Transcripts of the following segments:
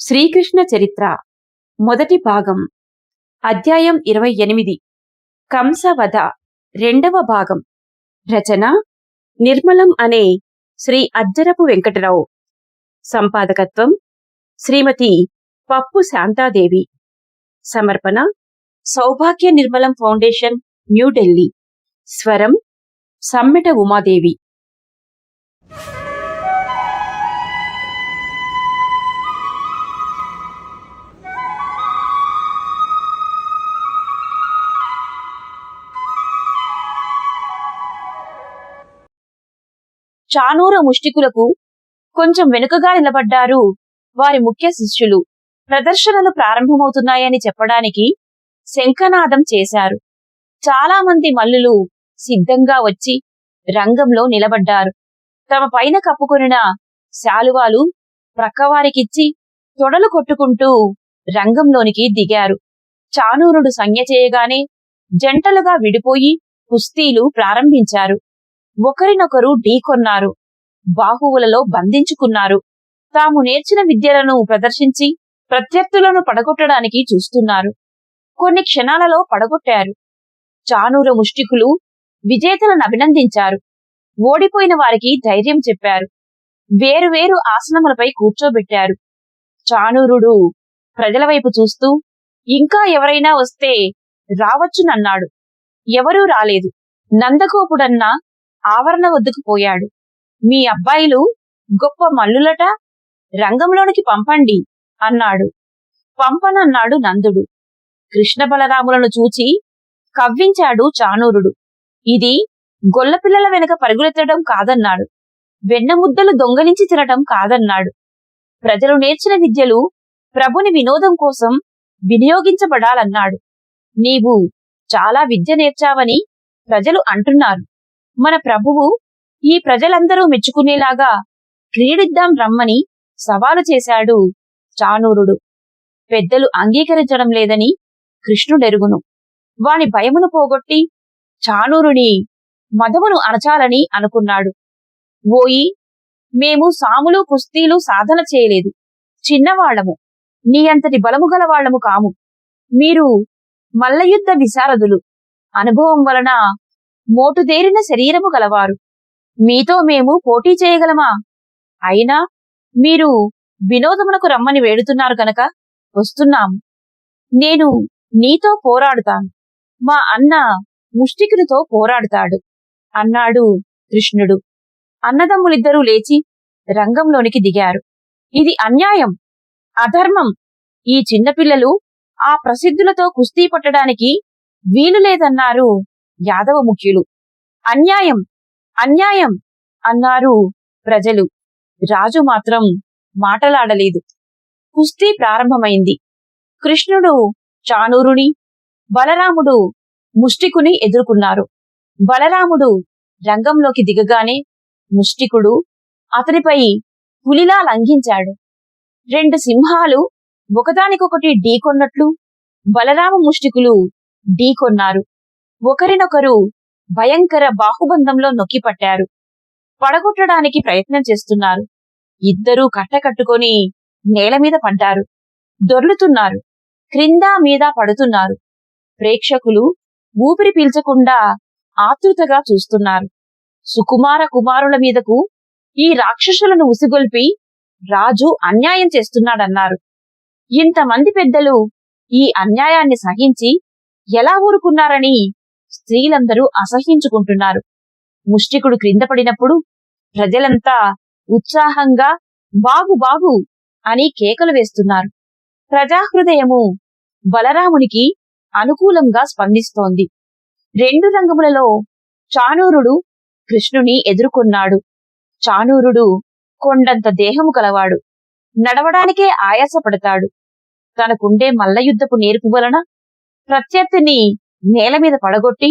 శ్రీకృష్ణ చరిత్ర మొదటి భాగం అధ్యాయం 28 కంసవధ రెండవ భాగం. రచన నిర్మలం అనే శ్రీ అజ్జరపు వెంకటరావు. సంపాదకత్వం శ్రీమతి పప్పు శాంతాదేవి. సమర్పణ సౌభాగ్య నిర్మలం ఫౌండేషన్, న్యూఢిల్లీ. స్వరం సమ్మెట ఉమాదేవి. చానూర ముష్టికులకు కొంచెం వెనుకగా నిలబడ్డారు వారి ముఖ్య శిష్యులు. ప్రదర్శనలు ప్రారంభమవుతున్నాయని చెప్పడానికి శంఖనాదం చేశారు. చాలా మంది మల్లులు సిద్ధంగా వచ్చి రంగంలో నిలబడ్డారు. తమ పైన కప్పుకొనిన శాలువాలు ప్రక్కవారికిచ్చి తొడలు కొట్టుకుంటూ రంగంలోనికి దిగారు. చానూరుడు సంజ్ఞ చేయగానే జంటలుగా విడిపోయి కుస్తీలు ప్రారంభించారు. ఒకరినొకరు ఢీకొన్నారు, బాహువులలో బంధించుకున్నారు. తాము నేర్చిన విద్యలను ప్రదర్శించి ప్రత్యర్థులను పడగొట్టడానికి చూస్తున్నారు. కొన్ని క్షణాలలో పడగొట్టారు. చానూర ముష్టికులు విజేతలను అభినందించారు. ఓడిపోయిన వారికి ధైర్యం చెప్పారు. వేరువేరు ఆసనములపై కూర్చోబెట్టారు. చానూరుడు ప్రజల వైపు చూస్తూ ఇంకా ఎవరైనా వస్తే రావచ్చునన్నాడు. ఎవరూ రాలేదు. నందగోపుడన్నా ఆవరణ వద్దకు పోయాడు. మీ అబ్బాయిలు గొప్ప మల్లులట, రంగంలోనికి పంపండి అన్నాడు. పంపనన్నాడు నందుడు. కృష్ణ బలరాములను చూచి కవ్వించాడు చానూరుడు. ఇది గొల్లపిల్లల వెనుక పరుగులెత్తడం కాదన్నాడు. వెన్నముద్దలు దొంగలించి తినటం కాదన్నాడు. ప్రజలు నేర్చిన విద్యలు ప్రభుని వినోదం కోసం వినియోగించబడాలన్నాడు. నీవు చాలా విద్య నేర్చావని ప్రజలు అంటున్నారు. మన ప్రభువు ఈ ప్రజలందరూ మెచ్చుకునేలాగా క్రీడిద్దాం రమ్మని సవాలు చేశాడు చానూరుడు. పెద్దలు అంగీకరించడం లేదని కృష్ణుడెరుగును. వాని భయమును పోగొట్టి చానూరుని మదమును అణచాలని అనుకున్నాడు. ఓయి, మేము సాములు కుస్తీలు సాధన చేయలేదు. చిన్నవాళ్లము, నీ అంతటి బలము గలవాళ్లము కాము. మీరు మల్లయుద్ధ విశారదులు, అనుభవం వలన మోటుదేరిన శరీరము గలవారు. మీతో మేము పోటీ చేయగలమా? అయినా మీరు వినోదమునకు రమ్మని వేడుతున్నారు కనుక వస్తున్నాము. నేను నీతో పోరాడుతాను, మా అన్న ముష్టికునితో పోరాడుతాడు అన్నాడు కృష్ణుడు. అన్నదమ్ములిద్దరూ లేచి రంగంలోనికి దిగారు. ఇది అన్యాయం, అధర్మం. ఈ చిన్నపిల్లలు ఆ ప్రసిద్ధులతో కుస్తీ పట్టడానికి వీలు లేదన్నారు యాదవ ముఖ్యులు. అన్యాయం, అన్యాయం అన్నారు ప్రజలు. రాజు మాత్రం మాటలాడలేదు. కుస్తీ ప్రారంభమైంది. కృష్ణుడు చానూరుని, బలరాముడు ముష్టికుని ఎదుర్కొన్నారు. బలరాముడు రంగంలోకి దిగగానే ముష్టికుడు అతనిపై పులిలా లంఘించాడు. రెండు సింహాలు ఒకదానికొకటి ఢీకొన్నట్లు బలరామ ముష్టికులు ఢీకొన్నారు. ఒకరినొకరు భయంకర బాహుబంధంలో నొక్కిపట్టారు. పడగొట్టడానికి ప్రయత్నం చేస్తున్నారు. ఇద్దరూ కట్టకట్టుకొని నేల మీద పడ్డారు. దొర్లుతున్నారు. క్రింద మీద పడుతున్నారు. ప్రేక్షకులు ఊపిరి పీల్చకుండా ఆతృతగా చూస్తున్నారు. సుకుమార కుమారుల మీదకు ఈ రాక్షసులను ఉసిగొల్పి రాజు అన్యాయం చేస్తున్నాడన్నారు. ఇంతమంది పెద్దలు ఈ అన్యాయాన్ని సహించి ఎలా ఊరుకున్నారని స్త్రీలందరూ అసహ్యించుకుంటున్నారు. ముష్టికుడు క్రింద పడినప్పుడు ప్రజలంతా ఉత్సాహంగా బాగు బాగు అని కేకలు వేస్తున్నారు. ప్రజాహృదయము బలరామునికి అనుకూలంగా స్పందిస్తోంది. రెండు రంగములలో చానూరుడు కృష్ణుని ఎదుర్కొన్నాడు. చానూరుడు కొండంత దేహము కలవాడు. నడవడానికే ఆయాసపడతాడు. తనకుండే మల్లయుద్ధపు నేర్పు వలన ప్రత్యర్థిని నేల మీద పడగొట్టి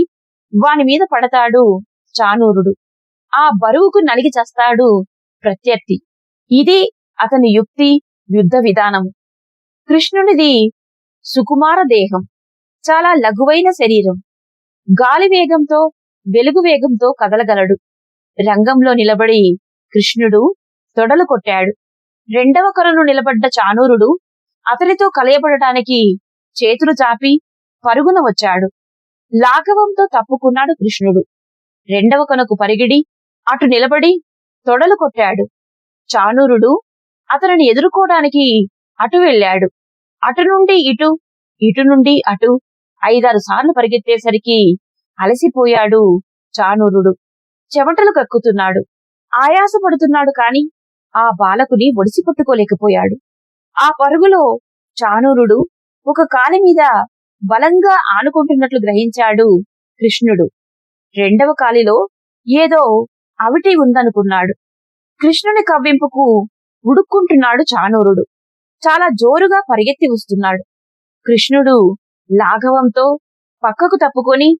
వాని మీద పడతాడు చానూరుడు. ఆ బరువుకు నలిగి చస్తాడు ప్రత్యర్థి. ఇది అతని యుక్తి, యుద్ధ విధానము. కృష్ణునిది సుకుమార దేహం, చాలా లఘువైన శరీరం. గాలి వేగంతో, వెలుగు వేగంతో కదలగలడు. రంగంలో నిలబడి కృష్ణుడు తొడలు కొట్టాడు. రెండవ కొలను నిలబడ్డ చాణూరుడు అతనితో కలయబడటానికి చేతులు చాపి పరుగున వచ్చాడు. లాఘవంతో తప్పుకున్నాడు కృష్ణుడు. రెండవ కొనకు పరిగిడి అటు నిలబడి తొడలు కొట్టాడు. చాణూరుడు అతనిని ఎదుర్కోవడానికి అటు వెళ్ళాడు. అటు నుండి ఇటు, ఇటు నుండి అటు 5-6 సార్లు పరిగెత్తేసరికి అలసిపోయాడు చాణూరుడు. చెమటలు కక్కుతున్నాడు. ఆయాసపడుతున్నాడు కాని ఆ బాలకుని ఒడిసి పట్టుకోలేకపోయాడు. ఆ పరుగులో చాణూరుడు ఒక కాలి మీద బలంగా ఆనుకుంటున్నట్లు గ్రహించాడు కృష్ణుడు. రెండవ కాలిలో ఏదో అవిటి ఉందనుకున్నాడు. కృష్ణుని కవ్వింపుకు ఉడుక్కుంటున్నాడు చాణూరుడు. చాలా జోరుగా పరిగెత్తి వస్తున్నాడు. కృష్ణుడు లాఘవంతో పక్కకు తప్పుకొని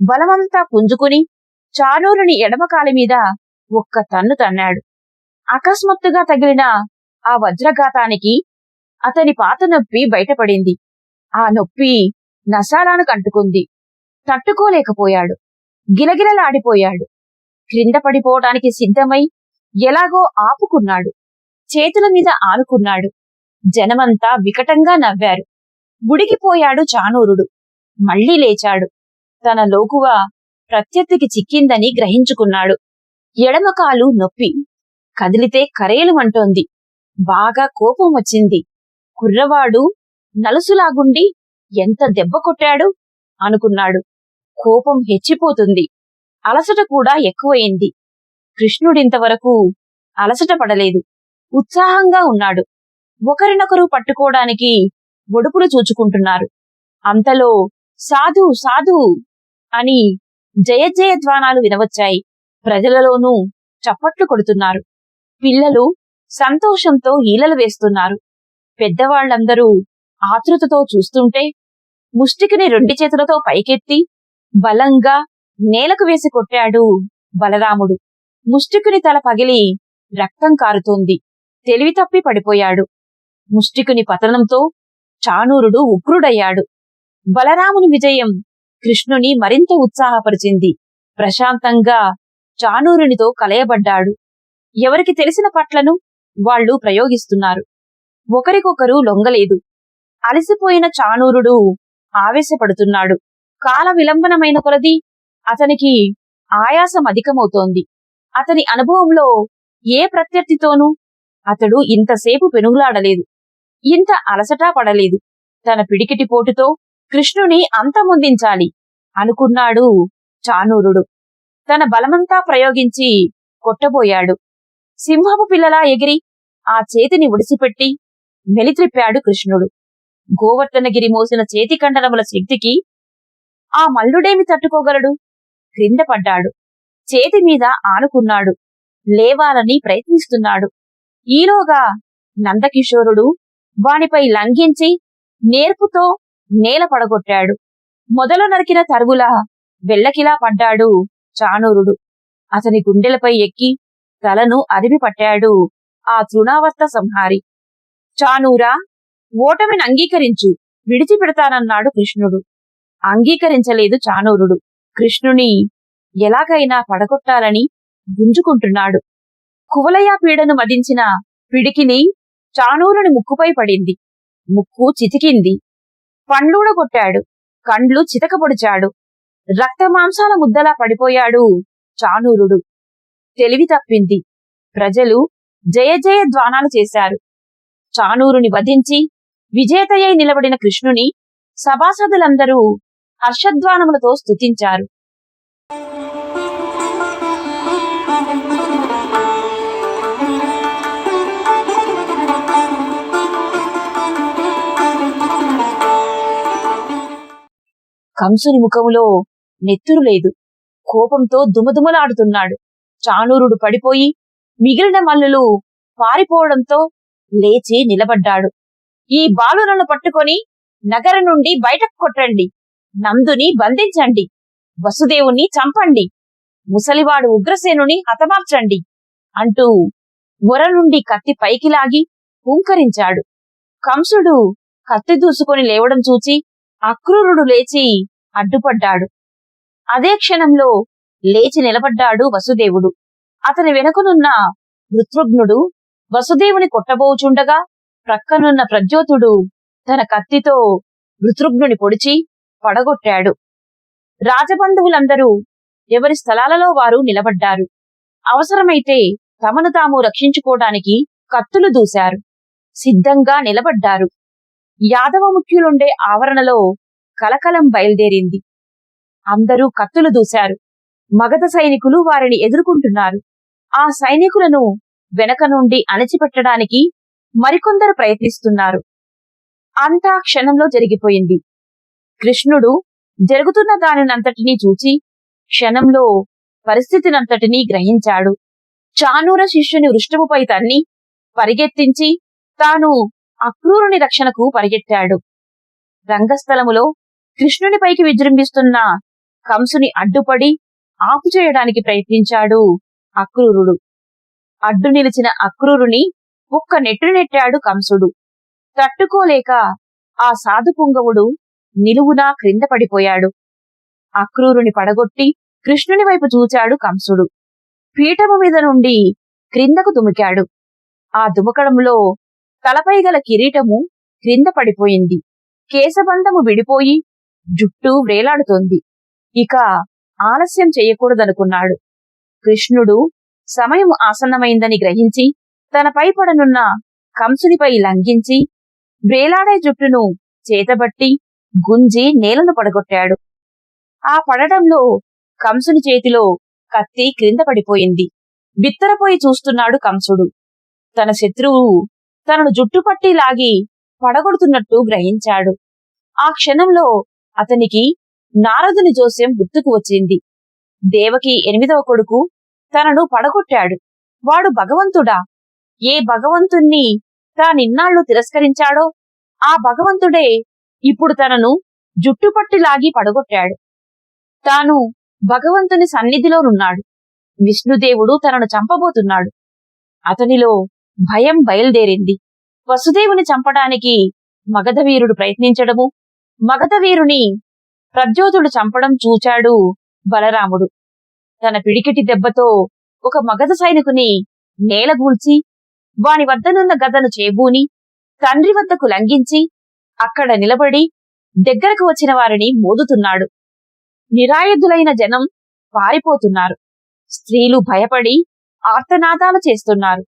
బలమంతా పుంజుకుని చాణూరుని ఎడమ కాలి మీద ఒక్క తన్ను తన్నాడు. అకస్మాత్తుగా తగిలిన ఆ వజ్రఘాతానికి అతని పాత నొప్పి బయటపడింది. ఆ నొప్పి నసాలాను కంటుకుంది. తట్టుకోలేకపోయాడు. గిలగిలలాడిపోయాడు. క్రింద పడిపోవడానికి సిద్ధమై ఎలాగో ఆపుకున్నాడు. చేతుల మీద ఆనుకున్నాడు. జనమంతా వికటంగా నవ్వారు. ఉడికిపోయాడు చాణూరుడు. మళ్లీ లేచాడు. తన లోకువ ప్రత్యర్థికి చిక్కిందని గ్రహించుకున్నాడు. ఎడమకాలు నొప్పి. కదిలితే కరేలుమంటోంది. బాగా కోపం వచ్చింది. కుర్రవాడు నలుసులాగుండి ఎంత దెబ్బ కొట్టాడు అనుకున్నాడు. కోపం హెచ్చిపోతుంది. అలసట కూడా ఎక్కువైంది. కృష్ణుడింతవరకు అలసట పడలేదు. ఉత్సాహంగా ఉన్నాడు. ఒకరినొకరు పట్టుకోవడానికి ఒడుపులు చూచుకుంటున్నారు. అంతలో సాధు సాధు అని జయజయధ్వానాలు వినవచ్చాయి. ప్రజలలోనూ చప్పట్లు కొడుతున్నారు. పిల్లలు సంతోషంతో ఈలలు వేస్తున్నారు. పెద్దవాళ్లందరూ ఆతృతతో చూస్తుంటే ముష్టికిని 2 చేతులతో పైకెత్తి బలంగా నేలకు వేసి కొట్టాడు బలరాముడు. ముష్టికుని తల పగిలి రక్తం కారుతోంది. తెలివి తప్పి పడిపోయాడు. ముష్టికుని పతనంతో చాణూరుడు ఉగ్రుడయ్యాడు. బలరాముని విజయం కృష్ణుని మరింత ఉత్సాహపరిచింది. ప్రశాంతంగా చాణూరునితో కలయబడ్డాడు. ఎవరికి తెలిసిన పట్లను వాళ్లు ప్రయోగిస్తున్నారు. ఒకరికొకరు లొంగలేదు. అలసిపోయిన చాణూరుడు ఆవేశపడుతున్నాడు. కాల విలంబనమైన కొలది అతనికి ఆయాసం అధికమవుతోంది. అతని అనుభవంలో ఏ ప్రత్యర్థితోనూ అతడు ఇంతసేపు పెనుగులాడలేదు. ఇంత అలసట పడలేదు. తన పిడికిటి పోటుతో కృష్ణుని అంతమొందించాలి అనుకున్నాడు చాణూరుడు. తన బలమంతా ప్రయోగించి కొట్టబోయాడు. సింహపు పిల్లలా ఎగిరి ఆ చేతిని ఒడిసిపెట్టి మెలిత్రిప్పాడు కృష్ణుడు. గోవర్ధనగిరి మోసిన చేతి కండరముల శక్తికి ఆ మల్లుడేమి తట్టుకోగలడు? క్రింద పడ్డాడు. చేతి మీద ఆనుకున్నాడు. లేవాలని ప్రయత్నిస్తున్నాడు. ఈలోగా నందకిషోరుడు వానిపై లంఘించి నేర్పుతో నేల పడగొట్టాడు. మొదలు నరికిన తరువులా వెల్లకిలా పడ్డాడు చాణూరుడు. అతని గుండెలపై ఎక్కి తలను అదిమి పట్టాడు ఆ తృణావర్త సంహారి. చాణూరా, ఓటమిని అంగీకరించు, విడిచిపెడతానన్నాడు కృష్ణుడు. అంగీకరించలేదు చాణూరుడు. కృష్ణుని ఎలాగైనా పడగొట్టాలని గుంజుకుంటున్నాడు. కువలయ పీడను మదించిన పిడికిలి చాణూరుని ముక్కుపై పడింది. ముక్కు చితికింది. పండ్లూడగొట్టాడు. కండ్లు చితకపొడిచాడు. రక్తమాంసాల ముద్దలా పడిపోయాడు చాణూరుడు. తెలివి తప్పింది. ప్రజలు జయ జయ ధ్వానాలు చేశారు. చాణూరుని వధించి విజేతయై నిలబడిన కృష్ణుని సభాసదులందరూ హర్షధ్వానములతో స్తుతించారు. కంసుని ముఖములో నెత్తురు లేదు. కోపంతో దుమదుమలాడుతున్నాడు. చాణూరుడు పడిపోయి మిగిలిన మల్లులు పారిపోవడంతో లేచి నిలబడ్డాడు. ఈ బాలులను పట్టుకొని నగరం నుండి బయటకు కొట్టండి. నందుని బంధించండి. వసుదేవుని చంపండి. ముసలివాడు ఉగ్రసేనుని హతమార్చండి అంటూ మొర నుండి కత్తి పైకి లాగి హుంకరించాడు. కంసుడు కత్తి దూసుకొని లేవడం చూచి అక్రూరుడు లేచి అడ్డుపడ్డాడు. అదే క్షణంలో లేచి నిలబడ్డాడు వసుదేవుడు. అతని వెనుకనున్న వృత్రుఘ్నుడు వసుదేవుని కొట్టబోచుండగా ప్రక్కనున్న ప్రద్యోతుడు తన కత్తితో వృత్రుఘ్నుని పొడిచి పడగొట్టాడు. రాజబంధువులందరూ ఎవరి స్థలాలలో వారు నిలబడ్డారు. అవసరమైతే తమను తాము రక్షించుకోవడానికి కత్తులు దూశారు. సిద్ధంగా నిలబడ్డారు. యాదవ ముఖ్యులుండే ఆవరణలో కలకలం బయలుదేరింది. అందరూ కత్తులు దూశారు. మగధ సైనికులు వారిని ఎదుర్కొంటున్నారు. ఆ సైనికులను వెనక నుండి అణచిపెట్టడానికి మరికొందరు ప్రయత్నిస్తున్నారు. అంతా క్షణంలో జరిగిపోయింది. కృష్ణుడు జరుగుతున్న దానినంతటినీ చూచి క్షణంలో పరిస్థితినంతటినీ గ్రహించాడు. చాణూర శిష్యుని వృష్టముపై తన్ని పరిగెత్తించి తాను అక్రూరుని రక్షణకు పరిగెత్తాడు. రంగస్థలములో కృష్ణునిపైకి విజృంభిస్తున్న కంసుని అడ్డుపడి ఆపుచేయడానికి ప్రయత్నించాడు అక్రూరుడు. అడ్డు నిలిచిన అక్రూరుని ఒక్క నెట్టు నెట్టాడు కంసుడు. తట్టుకోలేక ఆ సాధుపుంగవుడు నిలువునా క్రింద పడిపోయాడు. అక్రూరుని పడగొట్టి కృష్ణుని వైపు చూచాడు కంసుడు. పీఠము మీద నుండి క్రిందకు దుమికాడు. ఆ దుమకడంలో తలపై గల కిరీటము క్రింద పడిపోయింది. కేశబంధము విడిపోయి జుట్టు వ్రేలాడుతోంది. ఇక ఆలస్యం చేయకూడదనుకున్నాడు. కృష్ణుడు సమయం ఆసన్నమైందని గ్రహించి తనపై పడనున్న కంసునిపై లంఘించి వ్రేలాడే జుట్టును చేతబట్టి గుంజి నేలను పడగొట్టాడు. ఆ పడడంలో కంసుని చేతిలో కత్తి క్రింద పడిపోయింది. బిత్తరపోయి చూస్తున్నాడు కంసుడు. తన శత్రువు తనను జుట్టుపట్టి లాగి పడగొడుతున్నట్టు గ్రహించాడు. ఆ క్షణంలో అతనికి నారదుని జోస్యం గుర్తుకు వచ్చింది. దేవకి 8వ కొడుకు తనను పడగొట్టాడు. వాడు భగవంతుడా? ఏ భగవంతుణ్ణి తానిన్నాళ్లు తిరస్కరించాడో ఆ భగవంతుడే ఇప్పుడు తనను జుట్టుపట్టి లాగి పడగొట్టాడు. తాను భగవంతుని సన్నిధిలోనున్నాడు. విష్ణుదేవుడు తనను చంపబోతున్నాడు. అతనిలో భయం బయలుదేరింది. వసుదేవుని చంపడానికి మగధవీరుడు ప్రయత్నించడము, మగధవీరుని ప్రద్యోతుడు చంపడం చూచాడు బలరాముడు. తన పిడికిటి దెబ్బతో ఒక మగధ సైనికుని నేలగూల్చి వాని వద్దనున్న గదను చేబూని తండ్రి వద్దకు లంఘించి అక్కడ నిలబడి దగ్గరకు వచ్చిన వారిని మోదుతున్నాడు. నిరాయుధులైన జనం పారిపోతున్నారు. స్త్రీలు భయపడి ఆర్తనాదాలు చేస్తున్నారు.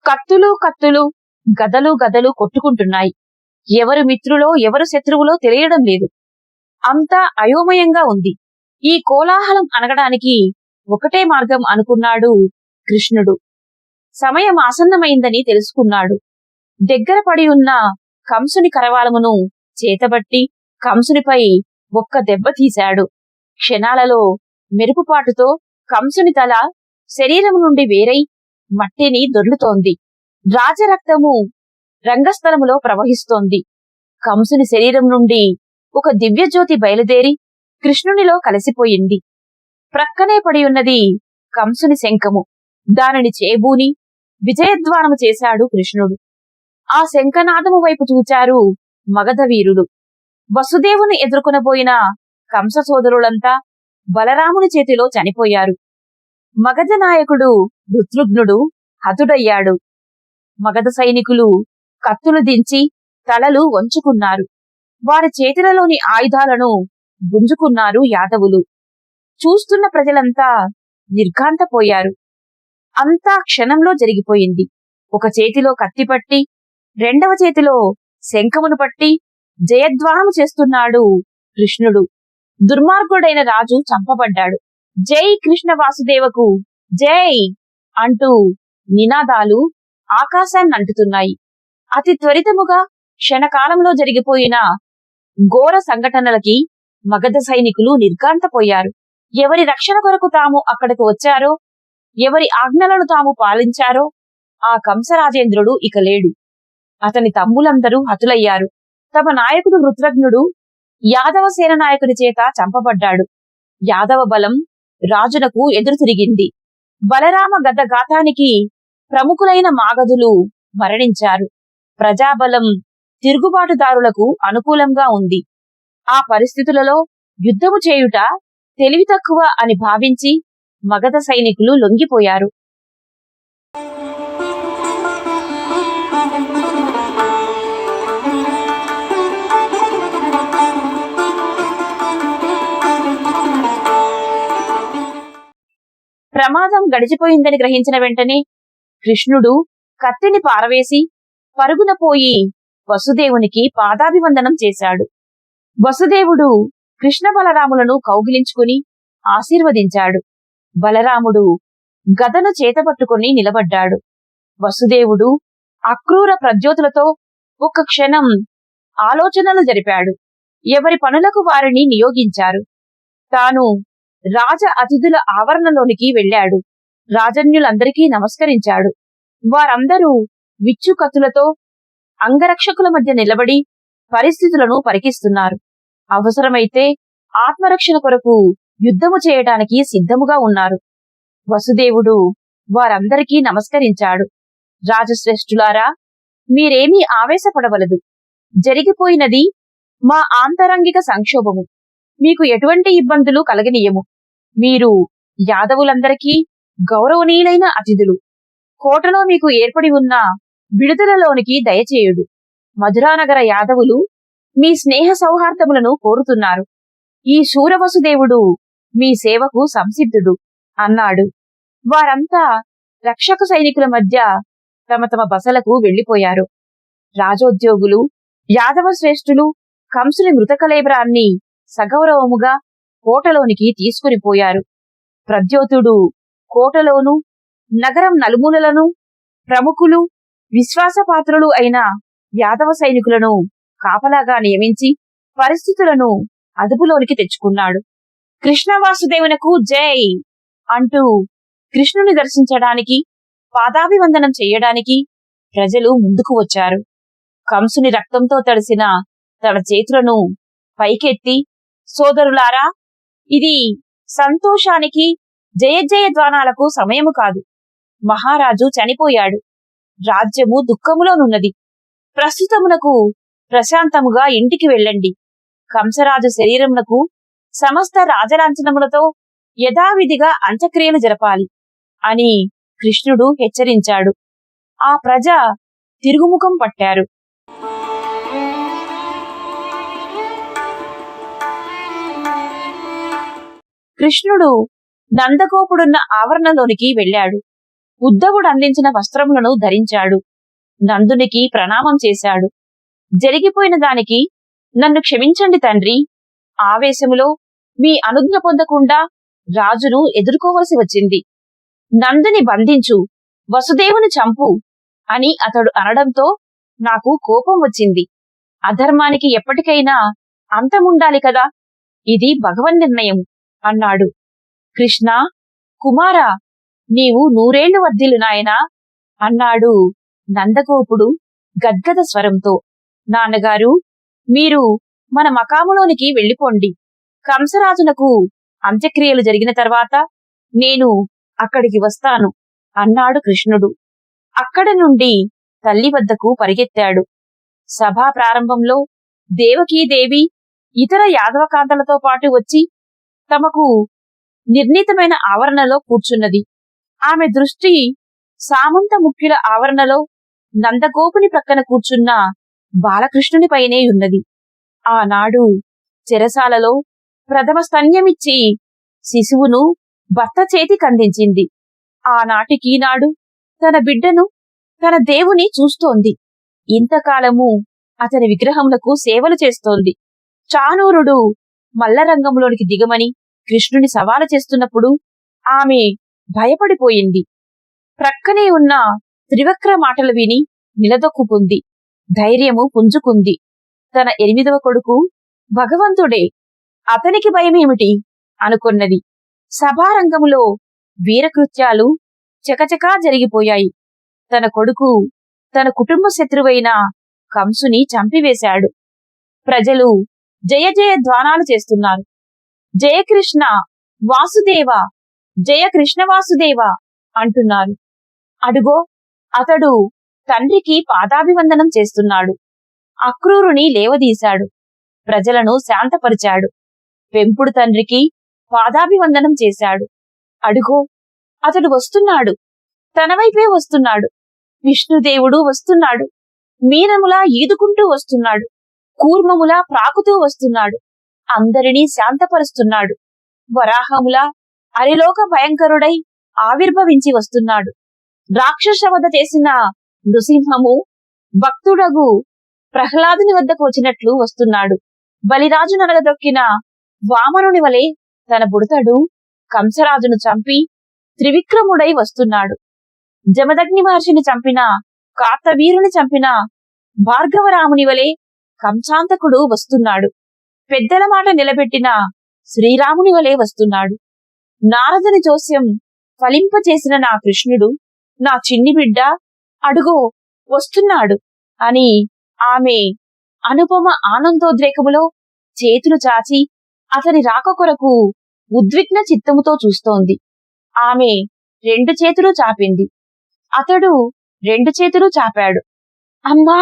కత్తులు కత్తులు, గదలు గదలు కొట్టుకుంటున్నాయి. ఎవరు మిత్రులో ఎవరు శత్రువులో తెలియడం లేదు. అంతా అయోమయంగా ఉంది. ఈ కోలాహలం అనగడానికి ఒకటే మార్గం అనుకున్నాడు కృష్ణుడు. సమయం ఆసన్నమైందని తెలుసుకున్నాడు. దగ్గర పడి ఉన్న కంసుని కరవాలమును చేతబట్టి కంసునిపై ఒక్క దెబ్బ తీశాడు. క్షణాలలో మెరుపుపాటుతో కంసుని తల శరీరం నుండి వేరై మట్టిని దొర్లుతోంది. రాజరక్తము రంగస్థలములో ప్రవహిస్తోంది. కంసుని శరీరం నుండి ఒక దివ్యజ్యోతి బయలుదేరి కృష్ణునిలో కలిసిపోయింది. ప్రక్కనే పడి ఉన్నది కంసుని శంఖము. దానిని చేబూని విజయధ్వానము చేశాడు కృష్ణుడు. ఆ శంఖనాదము వైపు చూచారు మగధవీరుడు. వసుదేవుని ఎదుర్కొనబోయిన కంస సోదరులంతా బలరాముని చేతిలో చనిపోయారు. మగధ నాయకుడు వృత్రుఘ్నుడు హతుడయ్యాడు. మగధ సైనికులు కత్తులు దించి తలలు వంచుకున్నారు. వారి చేతులలోని ఆయుధాలను గుంజుకున్నారు యాదవులు. చూస్తున్న ప్రజలంతా నిర్ఘాంతపోయారు. అంతా క్షణంలో జరిగిపోయింది. ఒక చేతిలో కత్తి పట్టి రెండవ చేతిలో శంఖమును పట్టి జయధ్వానము చేస్తున్నాడు కృష్ణుడు. దుర్మార్గుడైన రాజు చంపబడ్డాడు. జై కృష్ణ వాసుదేవకు జై అంటూ నినాదాలు ఆకాశాన్ని అంటుతున్నాయి. అతి త్వరితముగా క్షణకాలంలో జరిగిపోయిన ఘోర సంఘటనలకి మగధ సైనికులు నిర్ఘాంతపోయారు. ఎవరి రక్షణ కొరకు తాము అక్కడకు వచ్చారో, ఎవరి ఆజ్ఞలను తాము పాలించారో ఆ కంసరాజేంద్రుడు ఇక లేడు. అతని తమ్ములందరూ హతులయ్యారు. తమ నాయకుడు వృత్రఘ్నుడు యాదవ సేన నాయకుని చేత చంపబడ్డాడు. యాదవ బలం రాజునకు ఎదురు తిరిగింది. బలరామ గద ఘాతానికి ప్రముఖులైన మాగధులు మరణించారు. ప్రజాబలం తిరుగుబాటుదారులకు అనుకూలంగా ఉంది. ఆ పరిస్థితులలో యుద్ధము చేయుట తెలివి తక్కువ అని భావించి మగధ సైనికులు లొంగిపోయారు. ప్రమాదం గడిచిపోయిందని గ్రహించిన వెంటనే కృష్ణుడు కత్తిని పారవేసి పరుగున పోయి వసుదేవునికి పాదాభివందనం చేశాడు. వసుదేవుడు కృష్ణ బలరాములను కౌగిలించుకుని ఆశీర్వదించాడు. బలరాముడు గదను చేతపట్టుకుని నిలబడ్డాడు. వసుదేవుడు అక్రూర ప్రజ్యోతులతో ఒక్క క్షణం ఆలోచనలు జరిపాడు. ఎవరి పనులకు వారిని నియోగించారు. తాను రాజ అతిథుల ఆవరణలోనికి వెళ్ళాడు. రాజన్యులందరికీ నమస్కరించాడు. వారందరూ విచ్చుకత్తులతో అంగరక్షకుల మధ్య నిలబడి పరిస్థితులను పరికిస్తున్నారు. అవసరమైతే ఆత్మరక్షణ కొరకు యుద్ధము చేయడానికి సిద్ధముగా ఉన్నారు. వసుదేవుడు వారందరికీ నమస్కరించాడు. రాజశ్రేష్ఠులారా, మీరేమీ ఆవేశపడవలదు. జరిగిపోయినది మా ఆంతరంగిక సంక్షోభము. మీకు ఎటువంటి ఇబ్బందులు కలగనీయము. మీరు యాదవులందరికీ గౌరవనీయులైన అతిథులు. కోటలో మీకు ఏర్పడి ఉన్న విడుదలలోనికి దయచేయుడు. మధురానగర యాదవులు మీ స్నేహ సౌహార్దములను కోరుతున్నారు. ఈ శూరవసుదేవుడు మీ సేవకు సంసిద్ధుడు అన్నాడు. వారంతా రక్షక సైనికుల మధ్య తమ తమ బసలకు వెళ్లిపోయారు. రాజోద్యోగులు, యాదవ శ్రేష్ఠులు కంసుని మృతకళేబరాన్ని సగౌరవముగా కోటలోనికి తీసుకుని పోయారు. ప్రద్యోతుడు కోటలోను నగరం నలుమూలలను ప్రముఖులు, విశ్వాసపాత్రులు అయిన యాదవ సైనికులను కాపలాగా నియమించి పరిస్థితులను అదుపులోనికి తెచ్చుకున్నాడు. కృష్ణవాసుదేవునకు జై అంటూ కృష్ణుని దర్శించడానికి, పాదాభివందనం చెయ్యడానికి ప్రజలు ముందుకు వచ్చారు. కంసుని రక్తంతో తడిసిన తన చేతులను పైకెత్తి, సోదరులారా, ఇది సంతోషానికి జయజయధ్వానాలకు సమయము కాదు. మహారాజు చనిపోయాడు. రాజ్యము దుఃఖములోనున్నది. ప్రస్తుతమునకు ప్రశాంతముగా ఇంటికి వెళ్ళండి. కంసరాజు శరీరమునకు సమస్త రాజలాంఛనములతో యథావిధిగా అంత్యక్రియలు జరపాలి అని కృష్ణుడు హెచ్చరించాడు. ఆ ప్రజ తిరుగుముఖం పట్టారు. కృష్ణుడు నందగోపుడున్న ఆవరణలోనికి వెళ్ళాడు. ఉద్ధవుడు అందించిన వస్త్రములను ధరించాడు. నందునికి ప్రణామం చేశాడు. జరిగిపోయిన దానికి నన్ను క్షమించండి తండ్రి. ఆవేశములో మీ అనుజ్ఞ పొందకుండా రాజును ఎదుర్కోవలసి వచ్చింది. నందుని బంధించు, వసుదేవుని చంపు అని అతడు అనడంతో నాకు కోపం వచ్చింది. అధర్మానికి ఎప్పటికైనా అంతముండాలి కదా, ఇది భగవన్ నిర్ణయం అన్నాడు. కృష్ణ కుమారా, నీవు నూరేళ్లు వర్ధిల్లు నాయనా అన్నాడు నందగోపుడు గద్గద స్వరంతో. నాన్నగారు, మీరు మన మకాములోనికి వెళ్ళిపోండి. కంసరాజునకు అంత్యక్రియలు జరిగిన తర్వాత నేను అక్కడికి వస్తాను అన్నాడు కృష్ణుడు. అక్కడి నుండి తల్లి వద్దకు పరిగెత్తాడు. సభా ప్రారంభంలో దేవకీదేవి ఇతర యాదవకాంతలతో పాటు వచ్చి తమకు నిర్ణీతమైన ఆవరణలో కూర్చున్నది. ఆమె దృష్టి సామంత ముఖ్యుల ఆవరణలో నందగోపుని ప్రక్కన కూర్చున్న బాలకృష్ణునిపైనే ఉన్నది. ఆనాడు చెరసాలలో ప్రథమ స్తన్యమిచ్చి శిశువును భర్త చేతికందించింది. ఆనాటికీనాడు తన బిడ్డను, తన దేవుని చూస్తోంది. ఇంతకాలము అతని విగ్రహములకు సేవలు చేస్తోంది. చానూరుడు మల్లరంగంలోనికి దిగమని కృష్ణుని సవాలు చేస్తున్నప్పుడు ఆమె భయపడిపోయింది. ప్రక్కనే ఉన్న త్రివక్ర మాటలు విని నిలదొక్కుంది. ధైర్యము పుంజుకుంది. తన 8వ కొడుకు భగవంతుడే, అతనికి భయమేమిటి అనుకున్నది. సభారంగములో వీరకృత్యాలు చకచకా జరిగిపోయాయి. తన కొడుకు తన కుటుంబ శత్రువైన కంసుని చంపివేశాడు. ప్రజలు జయ జయ ధ్వానాలు చేస్తున్నారు. జయకృష్ణ వాసుదేవ, జయ కృష్ణ వాసుదేవ అంటున్నారు. అడుగో, అతడు తండ్రికి పాదాభివందనం చేస్తున్నాడు. అక్రూరుని లేవదీశాడు. ప్రజలను శాంతపరిచాడు. పెంపుడు తండ్రికి పాదాభివందనం చేశాడు. అడుగో, అతడు వస్తున్నాడు. తన వైపే వస్తున్నాడు. విష్ణుదేవుడు వస్తున్నాడు. మీనములా ఈదుకుంటూ వస్తున్నాడు. కూర్మములా ప్రాకుతూ వస్తున్నాడు. అందరినీ శాంతపరుస్తున్నాడు. వరాహములా అరిలోక భయంకరుడై ఆవిర్భవించి వస్తున్నాడు. రాక్షస వధ చేసిన నృసింహము భక్తుడగు ప్రహ్లాదుని వద్దకు వచ్చినట్లు వస్తున్నాడు. బలిరాజు నలగదొక్కిన వామనుని వలె తన బుడతడు కంసరాజును చంపి త్రివిక్రముడై వస్తున్నాడు. జమదగ్ని మహర్షిని చంపిన కార్తవీరుని చంపిన భార్గవరాముని వలె కంసాంతకుడు వస్తున్నాడు. పెద్దల మాట నిలబెట్టిన శ్రీరాముని వలె వస్తున్నాడు. నారదుని జోస్యం ఫలింపచేసిన నా కృష్ణుడు, నా చిన్ని బిడ్డ అడుగో వస్తున్నాడు అని ఆమె అనుపమ ఆనందోద్రేకములో చేతులు చాచి అతని రాక కొరకు ఉద్విగ్న చిత్తముతో చూస్తోంది. ఆమె 2 చేతులు చాపింది. అతడు 2 చేతులు చాపాడు. అమ్మా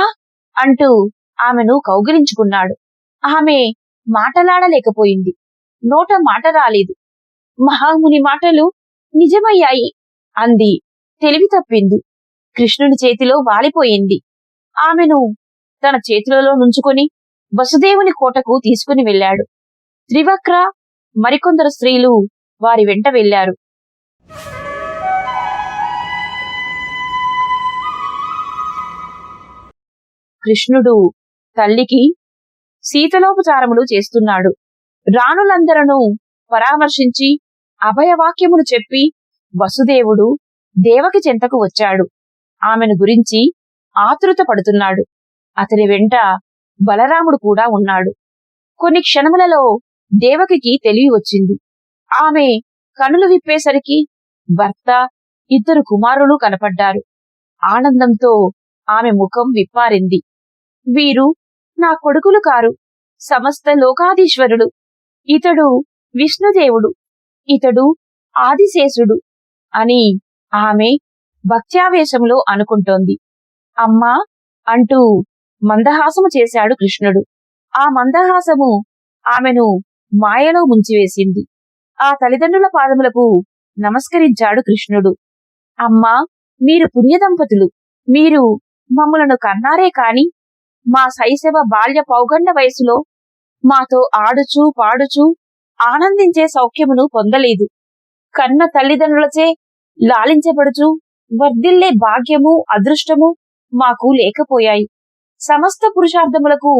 అంటూ ఆమెను కౌగిలించుకున్నాడు. ఆమె మాటలాడలేకపోయింది. నోట మాట రాలేదు. మహాముని మాటలు నిజమయ్యాయి అంది. తెలివి తప్పింది. కృష్ణుని చేతిలో వాలిపోయింది. ఆమెను తన చేతులలో నుంచుకొని వసుదేవుని కోటకు తీసుకుని వెళ్ళాడు. త్రివక్ర మరికొందరు స్త్రీలు వారి వెంట వెళ్లారు. కృష్ణుడు తల్లికి శీతలోపచారములు చేస్తున్నాడు. రాణులందరూ పరామర్శించి అభయవాక్యములు చెప్పి వసుదేవుడు దేవకి చెంతకు వచ్చాడు. ఆమెను గురించి ఆతృత పడుతున్నాడు. అతని వెంట బలరాముడు కూడా ఉన్నాడు. కొన్ని క్షణములలో దేవకికి తెలివి వచ్చింది. ఆమె కనులు విప్పేసరికి భర్త, 2 కుమారులు కనపడ్డారు. ఆనందంతో ఆమె ముఖం విప్పారింది. వీరు నా కొడుకులు కారు, సమస్త లోకాధీశ్వరుడు. ఇతడు విష్ణుదేవుడు, ఇతడు ఆదిశేషుడు అని ఆమె భక్త్యావేశంలో అనుకుంటోంది. అమ్మా అంటూ మందహాసము చేశాడు కృష్ణుడు. ఆ మందహాసము ఆమెను మాయలో ముంచివేసింది. ఆ తల్లిదండ్రుల పాదములకు నమస్కరించాడు కృష్ణుడు. అమ్మా, మీరు పుణ్యదంపతులు. మీరు మమ్ములను కన్నారే కాని మా శైశవ బాల్య పౌగండ వయసులో మాతో ఆడుచూ పాడుచూ ఆనందించే సౌఖ్యమును పొందలేదు. కన్న తల్లిదండ్రులచే లాలించబడుచూ వర్ధిల్లే భాగ్యము అదృష్టము మాకు లేకపోయాయి. సమస్త పురుషార్థములకు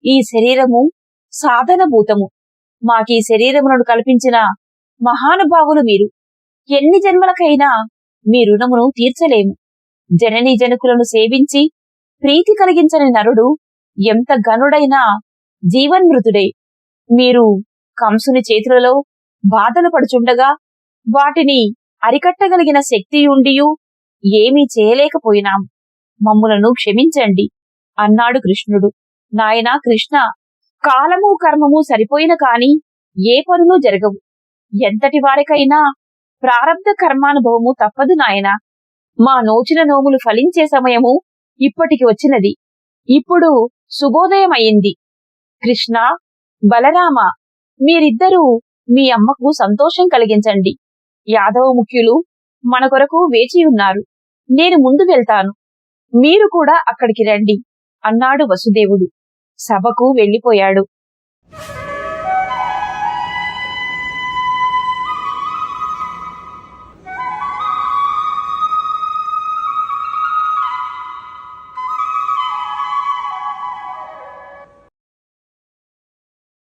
ఈ శరీరము సాధనభూతము. మాకీ శరీరమును కల్పించిన మహానుభావులు మీరు. ఎన్ని జన్మలకైనా మీ రుణమును తీర్చలేము. జననీ జనకులను సేవించి ప్రీతి కలిగించని నరుడు ఎంత గనుడైనా జీవన్మృతుడే. మీరు కంసుని చేతులలో బాధలు పడుచుండగా వాటిని అరికట్టగలిగిన శక్తియుండియు ఏమీ చేయలేకపోయినాం. మమ్ములను క్షమించండి అన్నాడు కృష్ణుడు. నాయనా కృష్ణ, కాలము కర్మము సరిపోయిన కాని ఏ పనులు జరగవు. ఎంతటి వారికైనా ప్రారబ్ధ కర్మానుభవము తప్పదు నాయనా. మా నోచిన నోములు ఫలించే సమయము ఇప్పటికి వచ్చినది. ఇప్పుడు శుభోదయం అయింది. కృష్ణ, బలరామ, మీరిద్దరూ మీ అమ్మకు సంతోషం కలిగించండి. యాదవ ముఖ్యులు మన కొరకు వేచియున్నారు. నేను ముందు వెళ్తాను. మీరు కూడా అక్కడికి రండి అన్నాడు వసుదేవుడు. సభకు వెళ్ళిపోయాడు.